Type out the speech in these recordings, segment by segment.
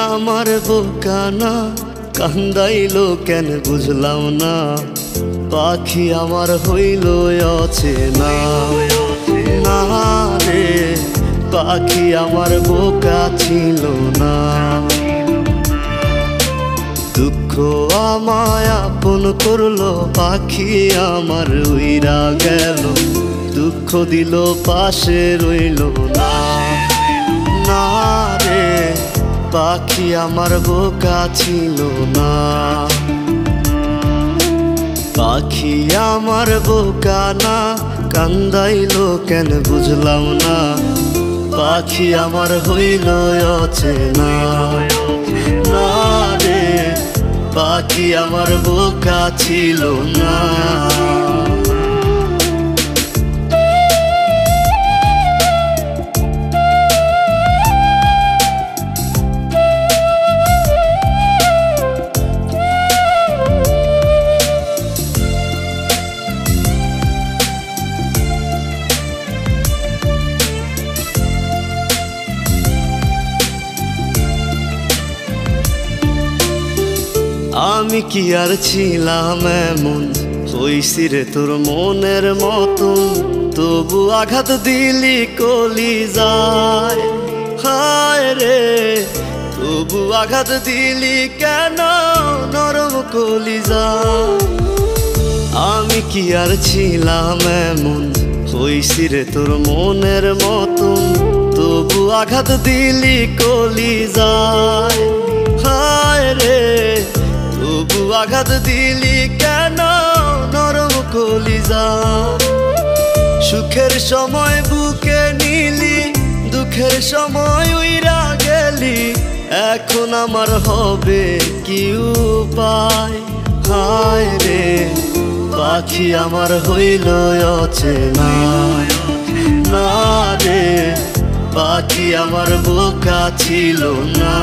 আমার বোকানা কান্দাইলো কেন বুঝলাম না, পাখি আমার হইল অচেনা। না রে পাখি আমার বোকা ছিল না, দুঃখ আমায় আপন করলো, পাখি আমার উইরা গেল, দুঃখ দিল পাশে রইল না। না রে পাখি আমার বোকা ছিল না, পাখি আমার বোকা না কান্দাইলো কেন বুঝলাম না, পাখি আমার হইল অচেনা। না রে পাখি আমার বোকা ছিল না। আমি কি আর ছিলাম এমন, হইছি রে তোর মনের মতন, তবু আঘাত দিলি কলিজায়। হায় রে তবু আঘাত দিলি কেন নরম কলিজায়। আমি কি আর ছিলাম এমন, হইছি রে তোর মনের মতন, তবু আঘাত দিলি কলিজায়। হায় রে তবু আঘাত দিলি কেন নরম কলিজায়। সুখের সময় বুকে নিলি, দুঃখের সময় উইরা গেলি, এখন আমার হবে কি উপায়। হায় রে পাখি আমার হইল অচেনা। না রে পাখি আমার বোকা ছিল না।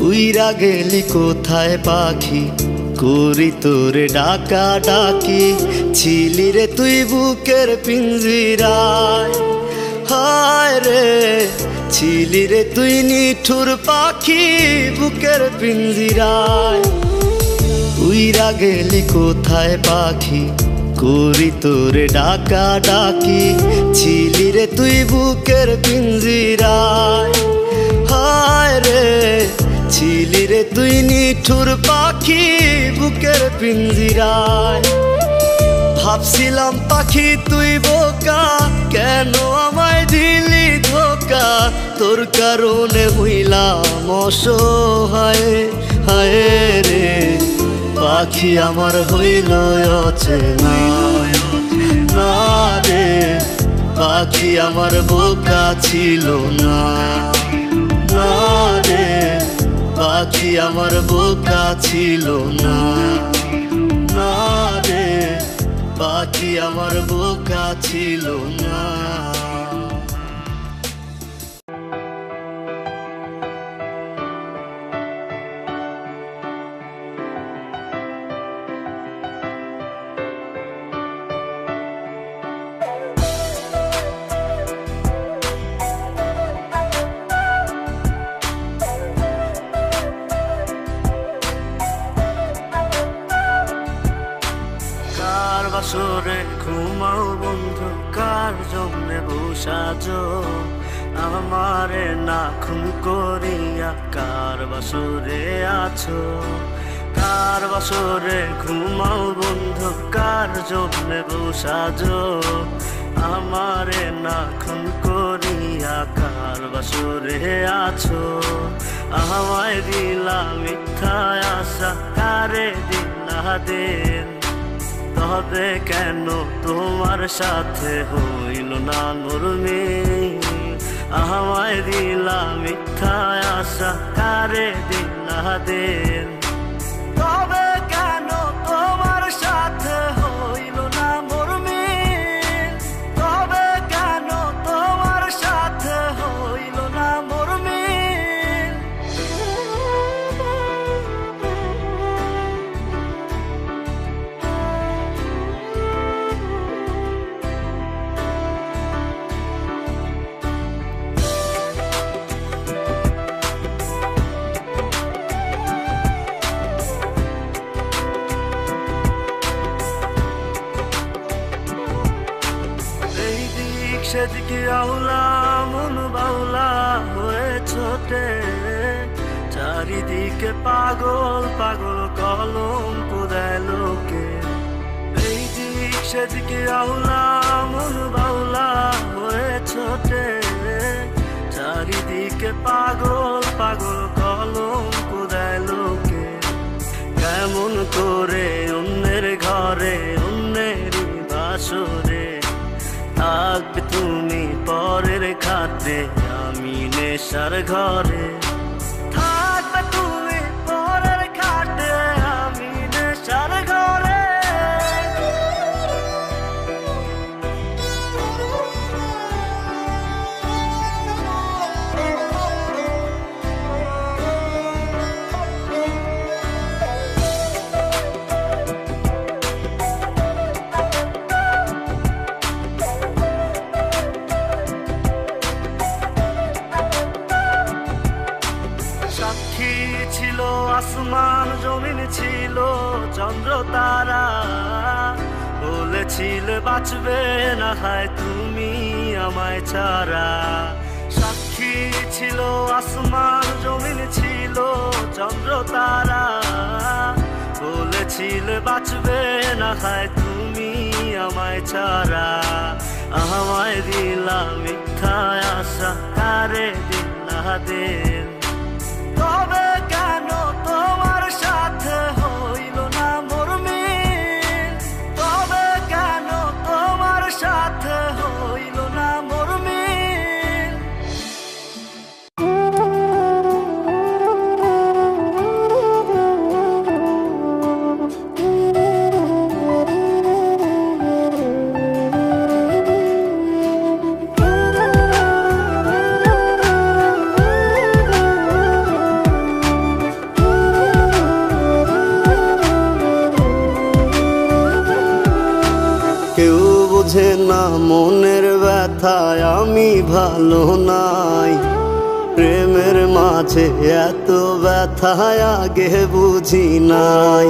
উইরা গেলি কোথায় পাখি, করি তোরে ডাকা ডাকি, ছিলি রে তুই বুকের পিঞ্জিরায়। হায় রে ছিলি রে তুই নিঠুর পাখি বুকের পিঞ্জিরায়। উইরা গেলি কোথায় পাখি, করি তোরে ডাকা ডাকি, ছিলি রে তুই বুকের পিঞ্জিরায়। হায় রে ছিলি রে তুই নিঠুর পাখি বুকের পিঞ্জিরায়। ভাবছিলাম পাখি তুই বোকা, কেন আমায় দিলি ধোকা, তোর কারণে হইলাম অসহায়। হায় রে পাখি আমার হইল অচেনা। না রে পাখি আমার বোকা ছিল না। না রে পাখি আমার বোকা ছিল না। না রে পাখি আমার বোকা ছিল না। বাসরে ঘুমাও বন্ধু, কার জন্যে বসাজো আমারে না খুন করিয়া, কার বাসরে আছো। কার বাসরে ঘুমাও বন্ধু, কার জন্যে বসাজো আমারে না খুন করিয়া, কার বাসরে আছো। আমায় দিলা মিথ্যা আশা, কারে দিলা দিন, তবে কেন তোমার সাথে হইল না নরমি। আমায় দিলা মিথ্যা আশা, কারে দিলা দিন, তবে কেন সেদিকে আউলা মন বাউলা হয়ে ছোটে, চারিদিকে পাগল পাগল কলঙ্ক দেয় লোকে। এই দিক সেদিকে আউলা মন বাউলা হয়ে ছোটে, চারিদিকে পাগল পাগল কলঙ্ক দেয় লোকে। কেমন করে অন্যের ঘরে অন্যেরই বাসরে থাকবে তুমি পরের খাতে, আমি নেশার ঘরে থাকবে তুমি পরের খাতে, আমি নেশার ঘরে। সাক্ষী ছিল আসমান জমিন ছিল চন্দ্র তারা, বলেছিলে বাঁচবে না হয় তুমি আমায় ছাড়া। সাক্ষী ছিল আসমান জমিন ছিল চন্দ্র তারা, বলেছিলে বাঁচবে না হয় তুমি আমায় ছাড়া। আমায় দিলা মিথ্যা আশা, কারে দিলা দিল, তবে কেন তোমার সাথে হইল না মোর মিল, তবে কেন তোমার সাথে হইল না মোর মিল। কেউ বোঝে না মনের ব্যথায় আমি ভালো নাই, প্রেমের মাঝে এত ব্যথায় আগে বুঝি নাই।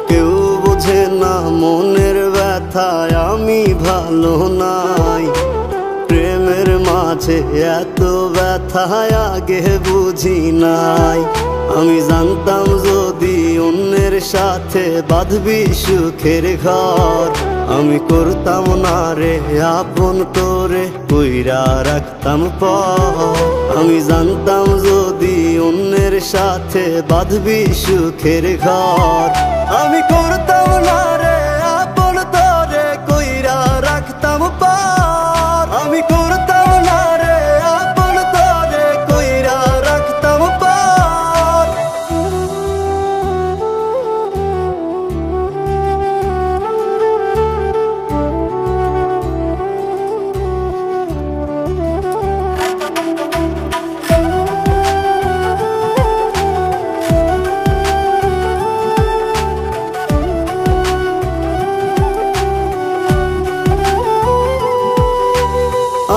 কেউ বোঝে না মনের ব্যথায় আমি ভালো নাই, প্রেমের মাঝে এত ব্যথায় আগে বুঝি নাই। আমি জানতাম যদি অন্যের সাথে বাঁধবি সুখের ঘর, আমি করতাম না রে আপন করে কইরা রাখতাম পর। আমি জানতাম যদি অন্যের সাথে বাঁধবি সুখের ঘর, আমি করতাম না রে আপন তোরে কইরা রাখতাম পর। আমি করতাম না রে আপন তোরে কইরা রাখতাম পর।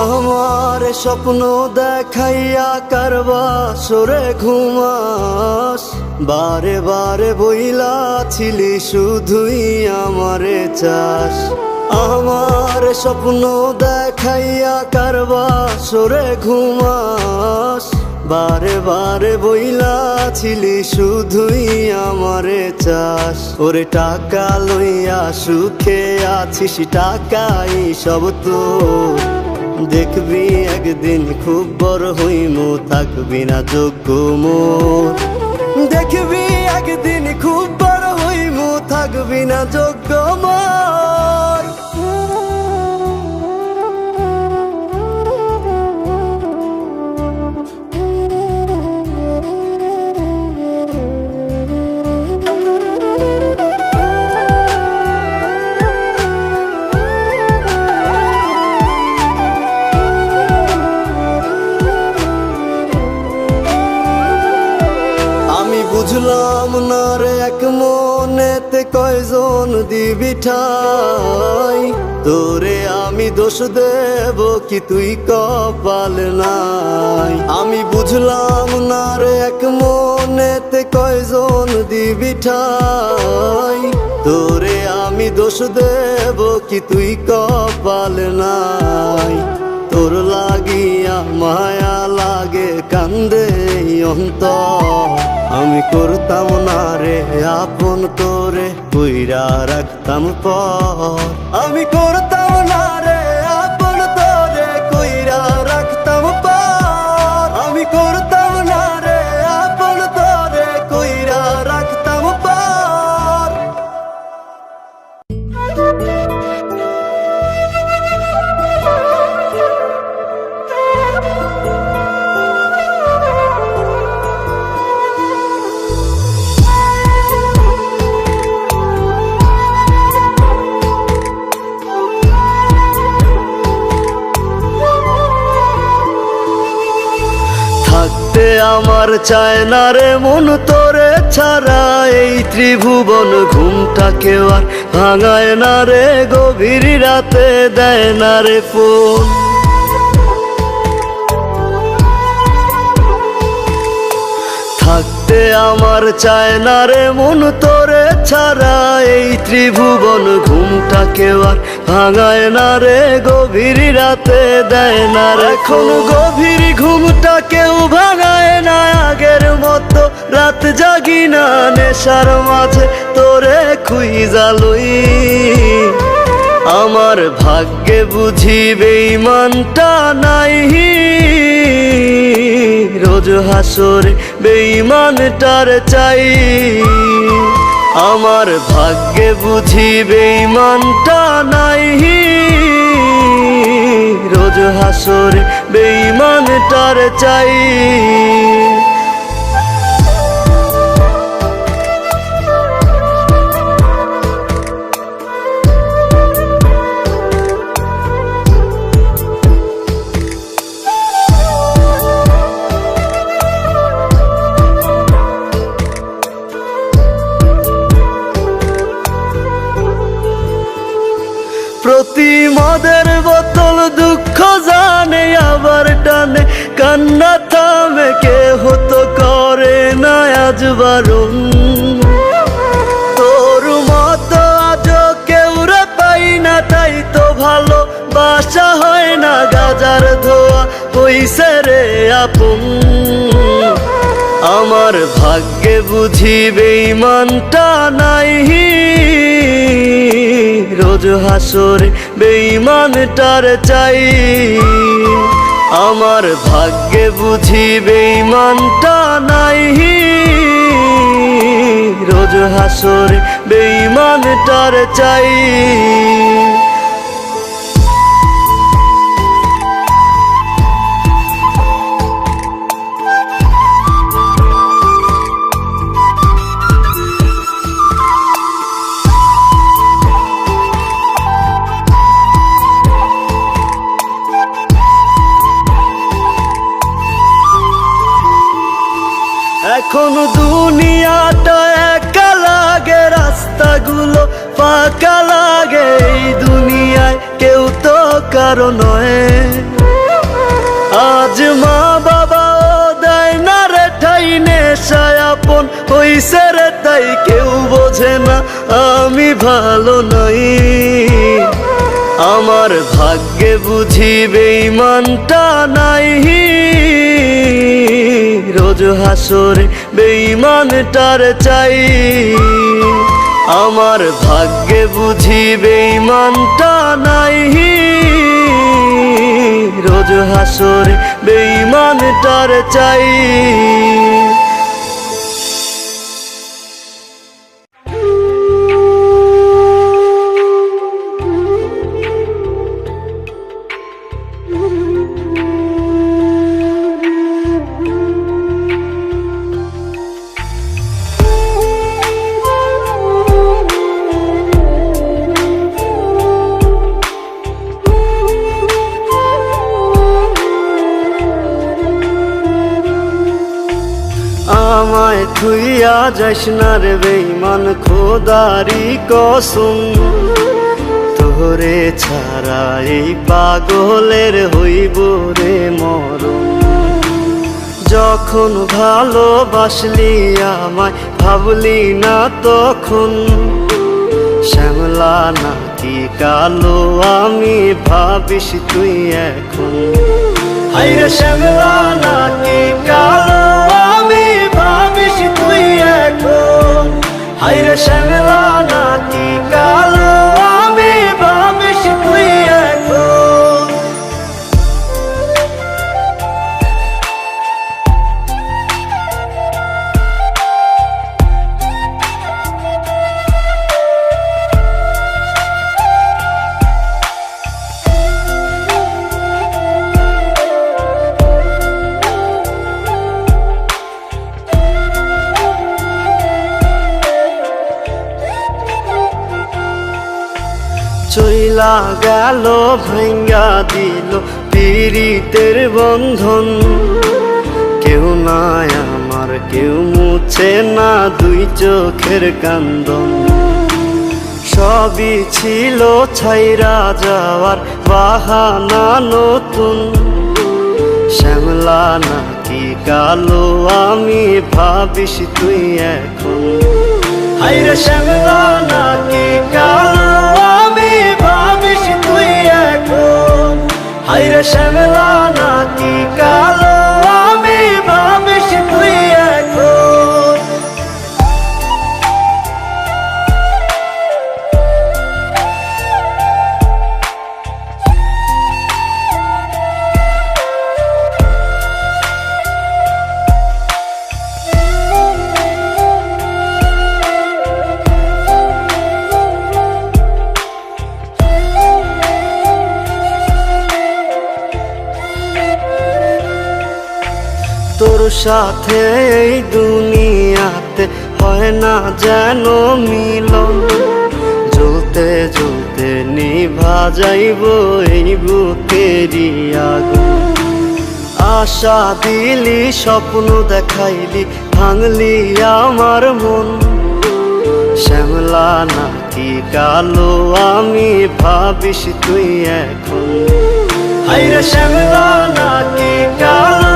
আমার স্বপ্ন দেখাইয়া কারবা সরে ঘুমাস, বারে বারে বইলা ছিলি শুধুই আমারে চাস। আমার স্বপ্ন দেখাইয়া কারবা সরে ঘুমাস, বারে বারে বইলা ছিলি শুধুই আমারে চাস। ওরে টাকা লইয়া সুখে আছিস, টাকাই সব তো দেখবি একদিন খুব বড় হইমু, থাকবি না যোগ্য মোর। দেখবি একদিন খুব বড় হইমু, থাকবি না যোগ্য মোর। বুঝলাম না রে এক মনেতে কয়জন দিবি ঠাই, তোরে আমি আমি দোষ দেব কি তুই কপাল নাই? আমি বুঝলাম না রে এক মনেতে কয়জন দিবি ঠাই, তোরে আমি দোষ দেব কি তুই কপাল নাই? তোর লাগিয়া মায়া লাগে কান্দে অন্তর, আমি করতাম না রে আপন তোরে কইরা রাখতাম পর। আমি করতাম না রে আপন তোরে কইরা রাখতাম পর। আমি করতাম না রে আপন তোরে কইরা রাখতাম পর। থাকতে আমার চায় না রে মন তোরে ছাড়া, এই ত্রিভুবন ঘুমটা কেউ আর ভাঙায় না রে, গভীর রাতে দেয় না রে ফোন। থাকতে আমার চায় না রে মন তোরে ছাড়া, এই ত্রিভুবন ঘুমটা কেউ আর ভাঙায় না রে, গভীর রাতে দেয় না রে। এখন গভীর ঘুমটা কেউ ভাঙায় না, আগের মতো রাত জাগি না, নেশার মাঝে তোরে খুঁজা লই। আমার ভাগ্যে বুঝি বেঈমানটা নাই, রোজ হাসরে বেঈমানটার চাই। আমার ভাগ্যে বুঝি বেঈমানটা নাই, রোজ হাসরে বেঈমানটার চাই। প্রতি মদের বোতল দুঃখ জানে আবার টানে, কান্না থামে কে হতো করে না আজ বারণ। তোর মতো আজ কেউ রে পাই না, তাই তো ভালো বাসা হয় না, গাজার ধোয়া হইছে রে আপন। আমার ভাগ্যে বুঝি বেঈমানটা নাই, রোজ হাসরে বেঈমানটার চাই। আমার ভাগ্যে বুঝি বেঈমানটা নাই, রোজ হাসরে বেঈমানটার চাই। এখন দুনিয়াটা একা লাগে, রাস্তাগুলো ফাঁকা লাগে, এই দুনিয়ায় কেউ তো কারো নয়। আজ মা বাবা দেয় না রে ঠাই, নেশায় আপন হইছে রে তাই কেউ বোঝে না আমি ভালো নই। আমার ভাগ্যে বুঝি বেঈমানটা নাই, রোজ হাসরে বেঈমানটার চাই। আমার ভাগ্যে বুঝি বেঈমানটা নাই, রোজ হাসরে বেঈমানটার চাই। আমায় থুইয়া যাস না রে বেঈমান, খোদারি কসম তোর তোরে ছাড়া এই পাগলের হইব রে মরণ। যখন ভালোবাসলি আমায় ভাবলি না তখন, শ্যামলা নাকি কালো আমি ভাবিস তুই এখন। হায়রে শ্যামলা নাকি কালো আমি ভাবিস তুই এখন। হায়রে শ্যামলা নাকি কালো আমি ভাবিস তুই এখন। চইলা গেল ভাঙ্গা দিল পীড়িতের বন্ধন। কেউ নাই আমার কেউ মুছে না দুই চোখের কান্দন। সবই ছিল ছাইরা যাওয়ার বাহানা নতুন, শ্যামলা নাকি কালো আমি ভাবিস তুই এখন। হায়রে শ্যামলা নাকি কালো আমি ভাবিস তুই এখন। হায়রে শ্যামলা নাকি কালো আমি ভাবিস তুই এখন। তোর সাথে এই দুনিয়াতে হয় না যেন মিলন। জ্বলতে জ্বলতে নিভা যাইব এই বুকেরই আগুন। আশা দিলি স্বপ্ন দেখাইলি ভাঙলি আমার মন। শ্যামলা নাকি কালো আমি ভাবিস তুই এখন। হায়রে শ্যামলা নাকি কালো